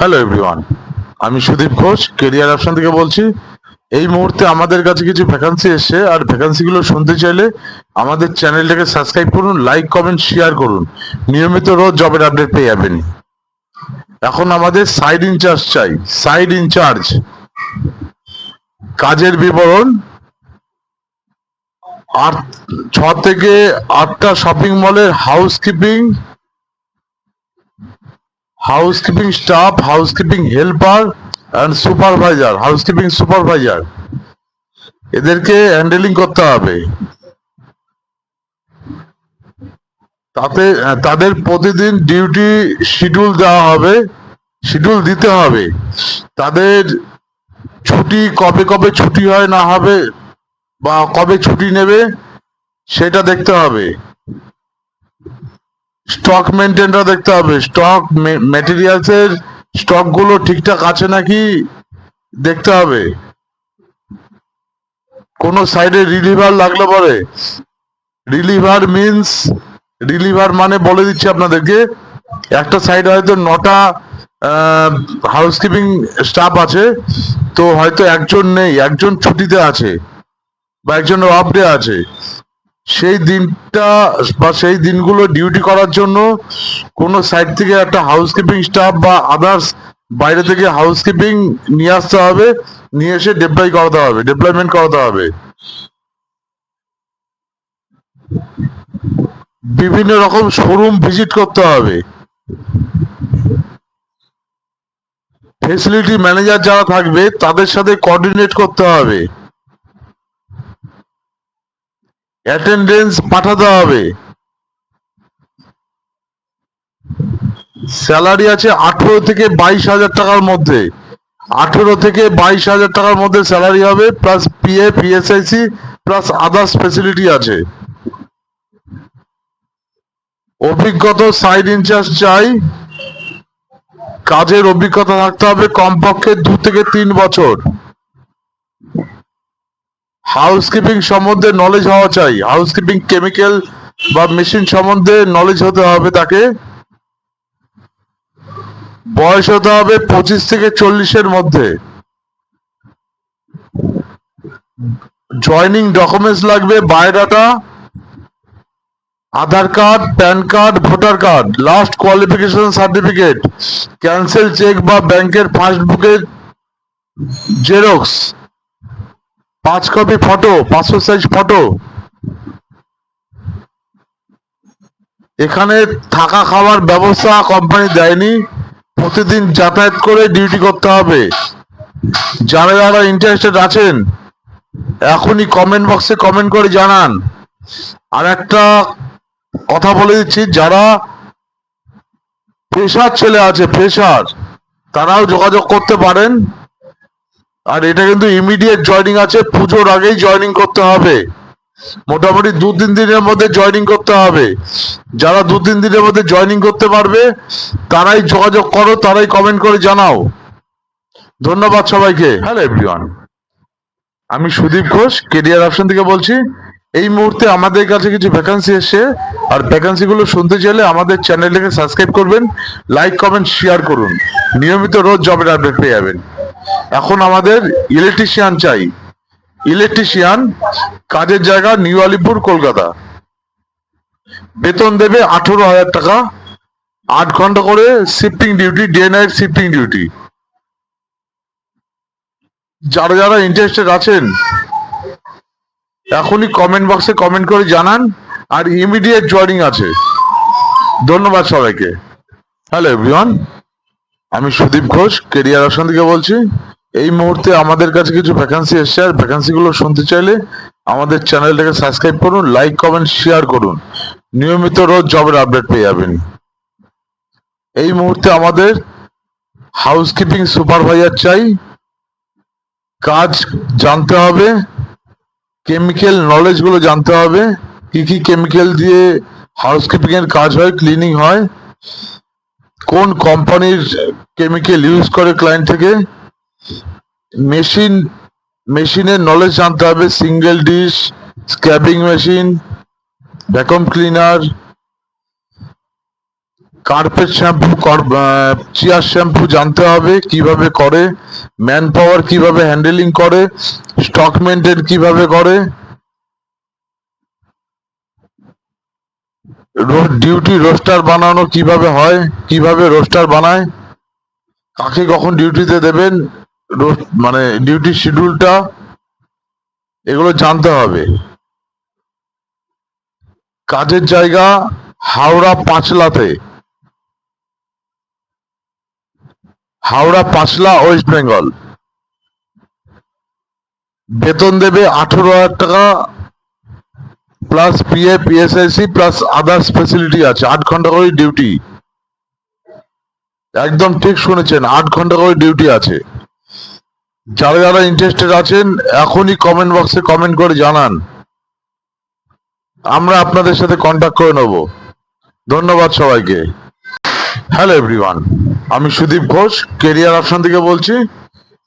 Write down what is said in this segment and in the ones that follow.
Hello everyone, আমি Sudip Ghosh career option থেকে বলছি। এই মুহূর্তে আমাদের কাছে কিছু ভ্যাকান্সি এসছে, আর ভ্যাকান্সিগুলো শুনতে চাইলে আমাদের চ্যানেলটাকে সাবস্ক্রাইব করুন, লাইক কমেন্ট শেয়ার করুন। নিয়মিত রোজ জবের আপডেট পেয়ে যাবেন। এখন আমাদের সাইড ইনচার্জ চাই। সাইড ইনচার্জ, কাজের বিবরণ: 6 থেকে 8টা শপিং মলের housekeeping staff, housekeeping helper and supervisor, housekeeping supervisor, এদেরকে হ্যান্ডেলিং করতে হবে। তাদের প্রতিদিন ডিউটি শিডিউল দেওয়া হবে, শিডিউল দিতে হবে। তাদের ছুটি কবে কবে ছুটি হয় না হবে বা কবে ছুটি নেবে সেটা দেখতে হবে। স্টক মেনটেনটা দেখতে হবে, স্টক ম্যাটেরিয়ালস এর স্টক গুলো ঠিকঠাক আছে নাকি দেখতে হবে। কোন সাইডে রিলিভার লাগলে পরে, রিলিভার মানে বলে দিচ্ছি আপনাদেরকে, একটা সাইডে হয়তো 9টা হাউসকিপিং স্টাফ আছে, তো হয়তো একজন নেই, একজন ছুটিতে আছে বা একজনের অফ ডে আছে। সেই দিনটা বা সেই দিনগুলো ডিউটি করার জন্য কোনো সাইড থেকে একটা হাউসকিপিং স্টাফ বা আদার্স বাইরে থেকে হাউসকিপিং নিয়ে আসতে হবে, নিয়ে এসে ডিপ্লয়মেন্ট করাতে হবে। বিভিন্ন রকম শোরুম ভিজিট করতে হবে। ফেসিলিটি ম্যানেজার যারা থাকবে তাদের সাথে কোঅর্ডিনেট করতে হবে। অ্যাটেন্ডেন্স পাঠাতে হবে। স্যালারি আছে 18 থেকে 22,000 টাকার মধ্যে। 18 থেকে 22,000 টাকার মধ্যে স্যালারি হবে, plus PF, ESIC plus others facility আছে। অভিজ্ঞতা সাইড ইনচার্জ চাই। কাজের অভিজ্ঞতা থাকতে হবে কমপক্ষে 2 থেকে 3 বছর। হাউসকিপিং সম্বন্ধে নলেজ হওয়া চাই। হাউসকিপিং কেমিক্যাল বা মেশিন সম্বন্ধে নলেজ হতে হবে তাকে। বয়স হতে হবে 25 থেকে 40-এর মধ্যে। জয়নিং ডকুমেন্টস লাগবে: biodata, Aadhaar card, PAN card, voter card, last qualification certificate, cancel cheque বা ব্যাংকের পাসবুকের xerox, 5 copy photo, passport size photo. এখানে থাকা খাওয়ার ব্যবস্থা কোম্পানি দেয়নি, প্রতিদিন যাতায়াত করে ডিউটি করতে হবে। যারা যারা ইন্টারেস্টেড আছেন এখনই কমেন্ট বক্সে কমেন্ট করে জানান। আর একটা কথা বলে দিচ্ছি, যারা ফ্রেশার ছেলে আছে, ফ্রেশার, তারাও যোগাযোগ করতে পারেন। আর এটা কিন্তু ইমিডিয়েট জয়নিং আছে, পুজোর আগেই জয়নিং করতে হবে। মোটামুটি 2-3 দিনের মধ্যে জয়নিং করতে হবে। যারা 2-3 দিনের মধ্যে জয়নিং করতে পারবে তারাই যোগাযোগ করো, তারাই কমেন্ট করে জানাও। ধন্যবাদ সবাইকে। হ্যালো এভরিওয়ান, আমি সুদীপ ঘোষ কেরিয়ার অপশন থেকে বলছি। এই মুহূর্তে আমাদের কাছে কিছু ভ্যাকান্সি এসছে, আর ভ্যাকান্সি গুলো শুনতে চাইলে আমাদের চ্যানেলটাকে সাবস্ক্রাইব করবেন, লাইক কমেন্ট শেয়ার করুন। নিয়মিত রোজ জবের আপডেট পেয়ে যাবেন। এখন আমাদের ইলেকট্রিশিয়ান চাই। ইলেকট্রিশিয়ান, কাজের জায়গা নিউ আলিপুর, কলকাতা। বেতন দেবে 18,000 টাকা, 8 ঘন্টা করে shifting duty, day night shifting duty. যারা যারা ইন্টারেস্টেড আছেন এখনই কমেন্ট বক্সে কমেন্ট করে জানান, আর ইমিডিয়েট জয়নিং আছে। ধন্যবাদ সবাইকে। হ্যালো এভরিওয়ান, আমি সুদীপ ঘোষ কেরিয়ার অপশন থেকে বলছি। এই মুহূর্তে আমাদের কাছে কিছু ভ্যাকান্সি এসছে, আর ভ্যাকান্সি গুলো শুনতে চাইলে আমাদের চ্যানেলটাকে সাবস্ক্রাইব করুন, লাইক কমেন্ট শেয়ার করুন। নিয়মিত রোজ জবের আপডেট পেয়ে যাবেন। এই মুহূর্তে আমাদের হাউসকিপিং সুপারভাইজার চাই। কাজ জানতে হবে, কেমিক্যাল নলেজ গুলো জানতে হবে, কি কি কেমিক্যাল দিয়ে হাউসকিপিং এর কাজ হয়, ক্লিনিং হয়, কোন কোম্পানির কেমিক্যাল ইউজ করে ক্লায়েন্ট থেকে। মেশিনের নলেজ জানতে হবে: single disc, scrubbing machine, vacuum cleaner, carpet shampoo, chair shampoo জানতে হবে কিভাবে করে, ম্যান পাওয়ার কিভাবে হ্যান্ডেলিং করে, স্টক মেনটেন কিভাবে করে, ডিউটি রোস্টার বানানো কিভাবে হয়, কিভাবে রোস্টার বানায়, কাকে কখন ডিউটিতে দেবেন, মানে ডিউটি শিডিউলটা, এগুলো জানতে হবে। কাজের জায়গা হাওড়া পাঁচলাতে, হাওড়া পাঁচলা, ওয়েস্ট বেঙ্গল। বেতন দেবে 18,000 টাকা plus PF, PSIC plus others facility আছে। 8 ঘন্টা করে ডিউটি, একদম ঠিক শুনেছেন, 8 ঘন্টা করে ডিউটি আছে। যারা যারা ইন্টারেস্টেড আছেন এখনই কমেন্ট বক্সে কমেন্ট করে জানান, আমরা আপনাদের সাথে কন্ট্যাক্ট করে নেব। ধন্যবাদ সবাইকে। হ্যালো এভরিওয়ান, আমি সুদীপ ঘোষ, কেরিয়ার অপশন থেকে বলছি।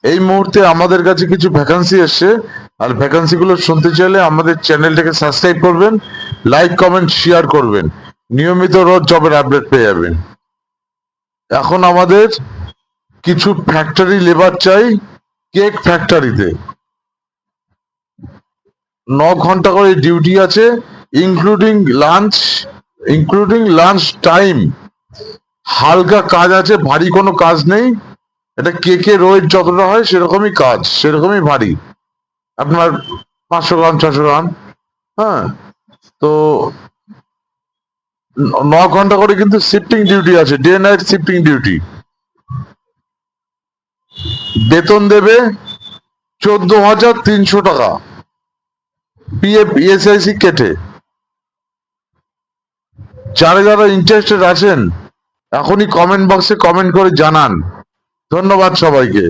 এই মুহূর্তে আমাদের কাছে কিছু ভ্যাকান্সি এসছে, আর ভ্যাকান্সি গুলো শুনতে চাইলে আমাদের চ্যানেলটাকে সাবস্ক্রাইব করবেন, লাইক কমেন্ট শেয়ার করবেন, নিয়মিত রোজ জবের আপডেট পেয়ে যাবেন। এখন আমাদের কিছু ফ্যাক্টরি লেবার চাই, কেক ফ্যাক্টরিতে। 9 ঘন্টা করে ডিউটি আছে, ইনক্লুডিং লাঞ্চ, টাইম। হালকা কাজ আছে, ভারী কোনো কাজ নেই। এটা কেকের ওয়েট যতটা হয় সেরকমই কাজ, সেরকমই ভারী, আপনার 500 গ্রাম 600 গ্রাম। হ্যাঁ, তো 9 ঘন্টা করে কিন্তু শিফটিং ডিউটি আছে, ডে নাইট শিফটিং ডিউটি। বেতন দেবে 14,300 টাকা পিএফ, ইএসআইসি কেটে। যারা যারা ইন্টারেস্টেড আছেন এখনই কমেন্ট বক্সে কমেন্ট করে জানান। ধন্যবাদ সবাইকে।